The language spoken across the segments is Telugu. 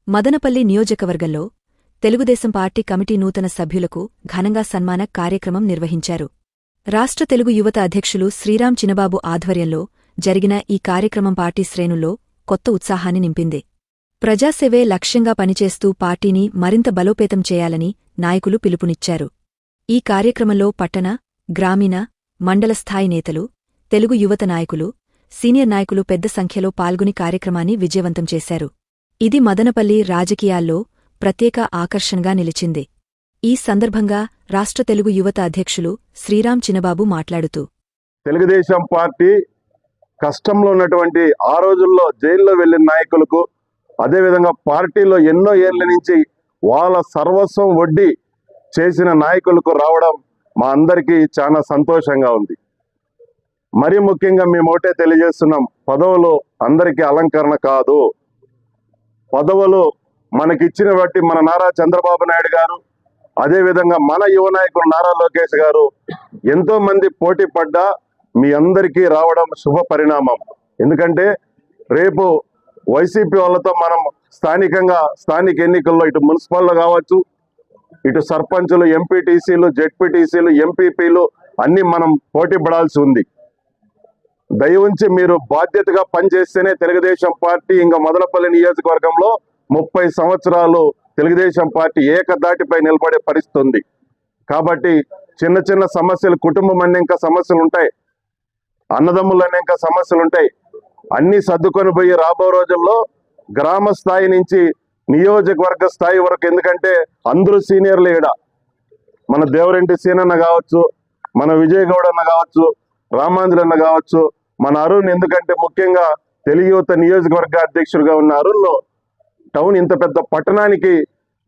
మదనపల్లి నియోజకవర్గంలో తెలుగుదేశం పార్టీ కమిటీ నూతన సభ్యులకు ఘనంగా సన్మాన కార్యక్రమం నిర్వహించారు. రాష్ట్ర తెలుగు యువత అధ్యక్షులు శ్రీరామ్ చినబాబు ఆధ్వర్యంలో జరిగిన ఈ కార్యక్రమం పార్టీ శ్రేణుల్లో కొత్త ఉత్సాహాన్ని నింపింది. ప్రజాసేవే లక్ష్యంగా పనిచేస్తూ పార్టీని మరింత బలోపేతం చేయాలని నాయకులు పిలుపునిచ్చారు. ఈ కార్యక్రమంలో పట్టణ, గ్రామీణ, మండల స్థాయి నేతలు, తెలుగు యువత నాయకులు, సీనియర్ నాయకులు పెద్ద సంఖ్యలో పాల్గొని కార్యక్రమాన్ని విజయవంతం చేశారు. ఇది మదనపల్లి రాజకీయాల్లో ప్రత్యేక ఆకర్షణగా నిలిచింది. ఈ సందర్భంగా రాష్ట్ర తెలుగు యువత అధ్యక్షులు శ్రీరామ్ చినబాబు మాట్లాడుతూ, తెలుగుదేశం పార్టీ కష్టంలో ఉన్నటువంటి ఆ రోజుల్లో జైల్లో వెళ్లిన నాయకులకు, అదేవిధంగా పార్టీలో ఎన్నో ఏళ్ల నుంచి వాళ్ళ సర్వస్వం వడ్డీ చేసిన నాయకులకు రావడం మా అందరికీ చాలా సంతోషంగా ఉంది. మరీ ముఖ్యంగా మేము ఒకటే తెలియజేస్తున్నాం, పదవులు అందరికీ అలంకరణ కాదు. పదవులు మనకిచ్చిన బట్టి మన నారా చంద్రబాబు నాయుడు గారు, అదేవిధంగా మన యువ నాయకులు నారా లోకేష్ గారు ఎంతో మంది పోటీ పడ్డా మీ అందరికీ రావడం శుభ పరిణామం. ఎందుకంటే రేపు వైసీపీ వాళ్ళతో మనం స్థానిక ఎన్నికల్లో ఇటు మున్సిపల్లో కావచ్చు, ఇటు సర్పంచులు, ఎంపీటీసీలు, జెడ్పీటీసీలు, ఎంపీపీలు అన్ని మనం పోటీ పడాల్సి ఉంది. దయవుంచి మీరు బాధ్యతగా పనిచేస్తేనే తెలుగుదేశం పార్టీ ఇంకా మదనపల్లి నియోజకవర్గంలో 30 సంవత్సరాలు తెలుగుదేశం పార్టీ ఏకదాటిపై నిలబడే పరిస్థితి ఉంది. కాబట్టి చిన్న చిన్న సమస్యలు, కుటుంబం అనేక సమస్యలు ఉంటాయి, అన్నదమ్ములు అనేక సమస్యలు ఉంటాయి, అన్ని సర్దుకొని పోయి రాబో రోజుల్లో గ్రామ స్థాయి నుంచి నియోజకవర్గ స్థాయి వరకు, ఎందుకంటే అందరూ సీనియర్లు ఈడ, మన దేవరెంటి సీనన్న కావచ్చు, మన విజయగౌడ్ అన్న కావచ్చు, రామాంజలన్న కావచ్చు, మన అరుణ్, ఎందుకంటే ముఖ్యంగా తెలుగు యువత నియోజకవర్గ అధ్యక్షుడిగా ఉన్న అరుణ్ టౌన్ ఇంత పెద్ద పట్టణానికి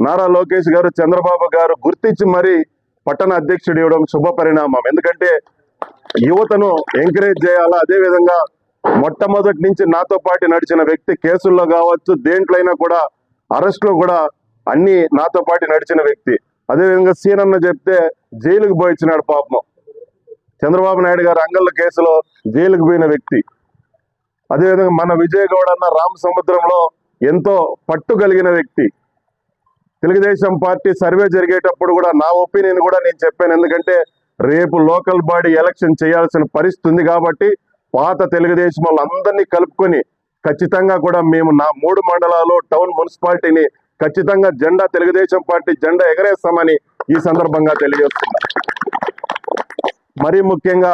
నారా లోకేష్ గారు, చంద్రబాబు గారు గుర్తించి మరీ పట్టణ అధ్యక్షుడు ఇవ్వడం శుభ పరిణామం. ఎందుకంటే యువతను ఎంకరేజ్ చేయాలా. అదేవిధంగా మొట్టమొదటి నుంచి నాతో పాటు నడిచిన వ్యక్తి, కేసుల్లో కావచ్చు, దేంట్లో అయినా కూడా అరెస్ట్లో కూడా అన్ని నాతో పాటు నడిచిన వ్యక్తి. అదేవిధంగా సీనన్న చెప్తే జైలుకు పోయిచ్చినాడు పాపం. చంద్రబాబు నాయుడు గారు అంగళ్ళ కేసులో జైలుకు పోయిన వ్యక్తి. అదేవిధంగా మన విజయగౌడ్ అన్న రామసముద్రంలో ఎంతో పట్టు కలిగిన వ్యక్తి. తెలుగుదేశం పార్టీ సర్వే జరిగేటప్పుడు కూడా నా ఒపీనియన్ కూడా నేను చెప్పాను. ఎందుకంటే రేపు లోకల్ బాడీ ఎలక్షన్ చేయాల్సిన పరిస్థితి ఉంది కాబట్టి పాత తెలుగుదేశం వాళ్ళందరినీ కలుపుకొని ఖచ్చితంగా కూడా మేము నా 3 మండలాలు, టౌన్, మున్సిపాలిటీని ఖచ్చితంగా తెలుగుదేశం పార్టీ జెండా ఎగరేస్తామని ఈ సందర్భంగా తెలియజేస్తున్నాం. మరీ ముఖ్యంగా